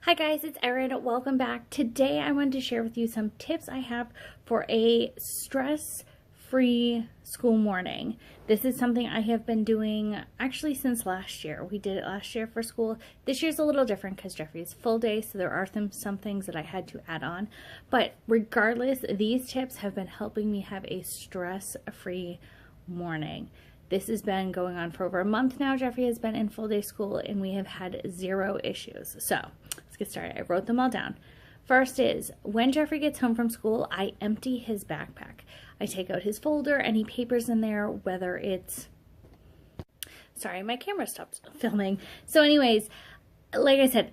Hi guys, it's Erin. Welcome back. Today I wanted to share with you some tips I have for a stress-free school morning. This is something I have been doing actually since last year. We did it last year for school. This year's a little different because Jeffrey's full day, so there are some things that I had to add on. But regardless, these tips have been helping me have a stress-free morning. This has been going on for over a month now. Jeffrey has been in full day school and we have had zero issues. So let's get started. I wrote them all down. First is, when Jeffrey gets home from school, I empty his backpack. I take out his folder, any papers in there, whether it's... Sorry, my camera stopped filming. So anyways, like I said,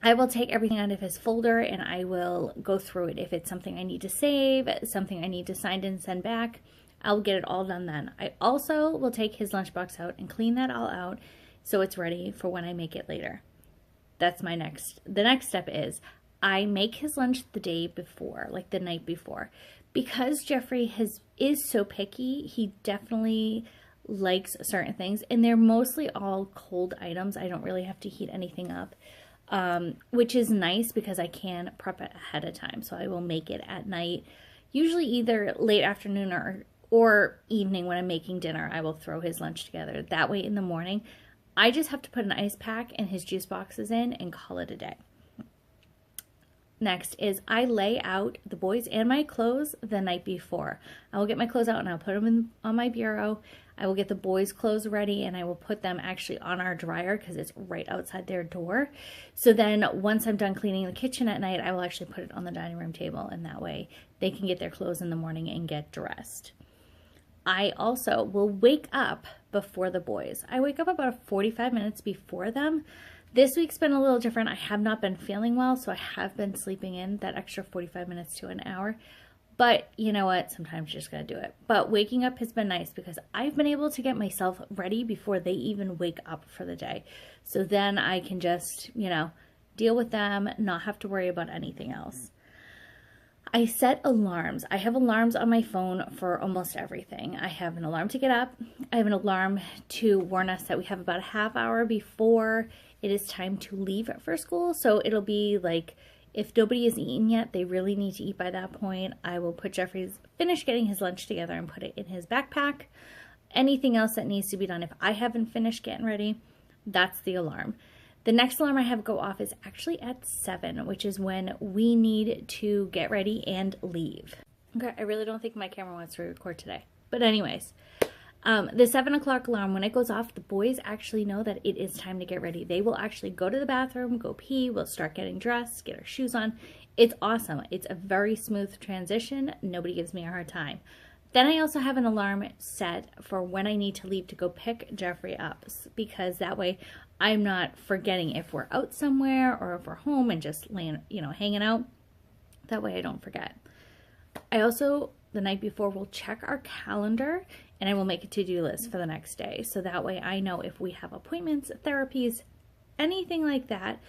I will take everything out of his folder and I will go through it. If it's something I need to save, something I need to sign and send back, I'll get it all done then. I also will take his lunchbox out and clean that all out so it's ready for when I make it later. That's the next step is I make his lunch the day before, like the night before. Because Jeffrey is so picky, he definitely likes certain things, and they're mostly all cold items. I don't really have to heat anything up, which is nice because I can prep it ahead of time. So I will make it at night, usually either late afternoon or evening when I'm making dinner. I will throw his lunch together. That way in the morning, I just have to put an ice pack and his juice boxes in and call it a day. Next is I lay out the boys and my clothes the night before. I will get my clothes out and I'll put them on my bureau. I will get the boys' clothes ready and I will put them actually on our dryer because it's right outside their door. So then once I'm done cleaning the kitchen at night, I will actually put it on the dining room table, and that way they can get their clothes in the morning and get dressed. I also will wake up before the boys. I wake up about 45 minutes before them. This week's been a little different. I have not been feeling well, so I have been sleeping in that extra 45 minutes to an hour. But you know what? Sometimes you just gotta do it. But waking up has been nice because I've been able to get myself ready before they even wake up for the day. So then I can just, deal with them, not have to worry about anything else. I set alarms. I have alarms on my phone for almost everything. I have an alarm to get up. I have an alarm to warn us that we have about a half hour before it is time to leave for school. So it'll be like, if nobody has eaten yet, they really need to eat by that point. I will finish getting his lunch together and put it in his backpack. Anything else that needs to be done, if I haven't finished getting ready, that's the alarm. The next alarm I have go off is actually at 7, which is when we need to get ready and leave. Okay, I really don't think my camera wants to record today. But anyways, the 7 o'clock alarm, when it goes off, the boys actually know that it is time to get ready. They will actually go to the bathroom, go pee, we'll start getting dressed, get our shoes on. It's awesome. It's a very smooth transition. Nobody gives me a hard time. Then I also have an alarm set for when I need to leave to go pick Jeffrey up, because that way I'm not forgetting if we're out somewhere or if we're home and just laying, hanging out. That way I don't forget. I also, the night before, will check our calendar and I will make a to-do list for the next day. So that way I know if we have appointments, therapies, anything like that,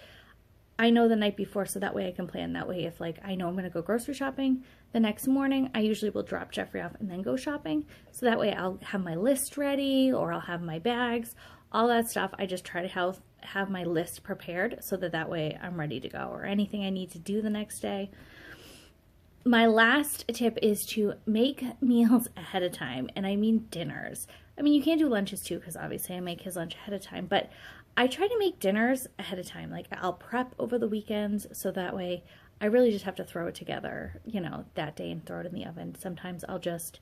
I know the night before, so that way I can plan. That way if I know I'm going to go grocery shopping the next morning, I usually will drop Jeffrey off and then go shopping. So that way I'll have my list ready, or I'll have my bags, all that stuff. I just try to have my list prepared so that way I'm ready to go, or anything I need to do the next day. My last tip is to make meals ahead of time, and I mean dinners. I mean, you can do lunches too, because obviously I make his lunch ahead of time, but I try to make dinners ahead of time. I'll prep over the weekends, so that way I really just have to throw it together, that day and throw it in the oven. Sometimes I'll just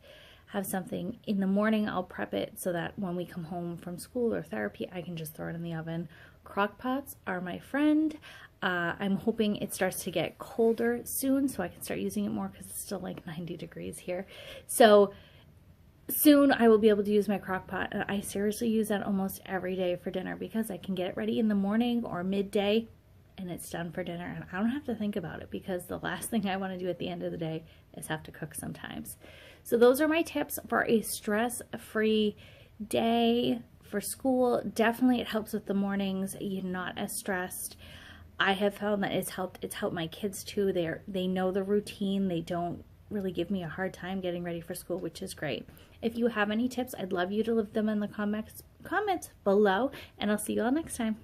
have something in the morning. I'll prep it so that when we come home from school or therapy, I can just throw it in the oven. Crock pots are my friend. I'm hoping it starts to get colder soon so I can start using it more, because it's still like 90 degrees here. So soon I will be able to use my crock pot, and I seriously use that almost every day for dinner because I can get it ready in the morning or midday and it's done for dinner, and I don't have to think about it, because the last thing I want to do at the end of the day is have to cook sometimes. So those are my tips for a stress-free day for school. Definitely it helps with the mornings. You're not as stressed. I have found that it's helped my kids too. They know the routine. They don't really give me a hard time getting ready for school, which is great. If you have any tips, I'd love you to leave them in the comments below, and I'll see you all next time.